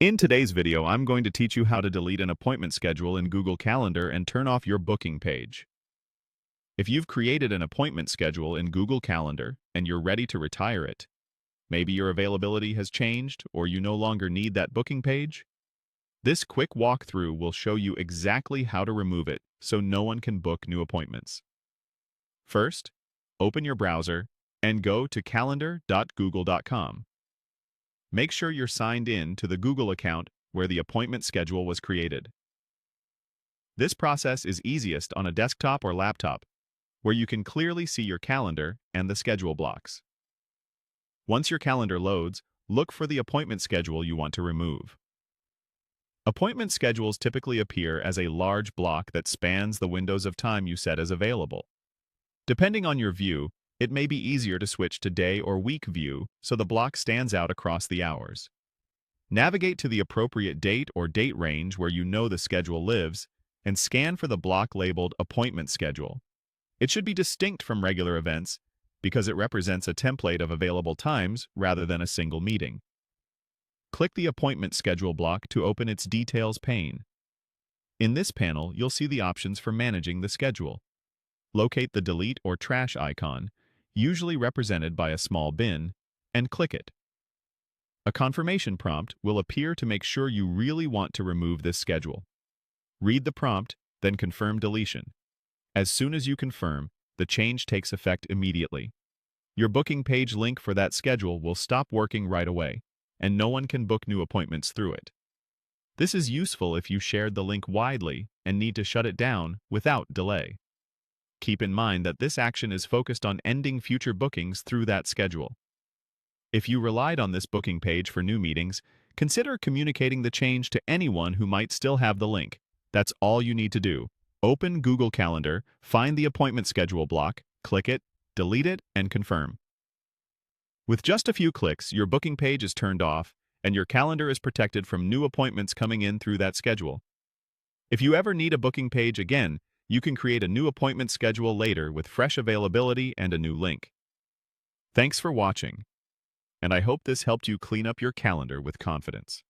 In today's video, I'm going to teach you how to delete an appointment schedule in Google Calendar and turn off your booking page. If you've created an appointment schedule in Google Calendar and you're ready to retire it, maybe your availability has changed or you no longer need that booking page, this quick walkthrough will show you exactly how to remove it so no one can book new appointments. First, open your browser and go to calendar.google.com. Make sure you're signed in to the Google account where the appointment schedule was created. This process is easiest on a desktop or laptop, where you can clearly see your calendar and the schedule blocks. Once your calendar loads, look for the appointment schedule you want to remove. Appointment schedules typically appear as a large block that spans the windows of time you set as available. Depending on your view, it may be easier to switch to day or week view so the block stands out across the hours. Navigate to the appropriate date or date range where you know the schedule lives and scan for the block labeled Appointment Schedule. It should be distinct from regular events because it represents a template of available times rather than a single meeting. Click the Appointment Schedule block to open its Details pane. In this panel, you'll see the options for managing the schedule. Locate the Delete or Trash icon, usually represented by a small bin, and click it. A confirmation prompt will appear to make sure you really want to remove this schedule. Read the prompt, then confirm deletion. As soon as you confirm, the change takes effect immediately. Your booking page link for that schedule will stop working right away, and no one can book new appointments through it. This is useful if you shared the link widely and need to shut it down without delay. Keep in mind that this action is focused on ending future bookings through that schedule. If you relied on this booking page for new meetings, consider communicating the change to anyone who might still have the link. That's all you need to do. Open Google Calendar, find the appointment schedule block, click it, delete it, and confirm. With just a few clicks, your booking page is turned off, and your calendar is protected from new appointments coming in through that schedule. If you ever need a booking page again, you can create a new appointment schedule later with fresh availability and a new link. Thanks for watching, and I hope this helped you clean up your calendar with confidence.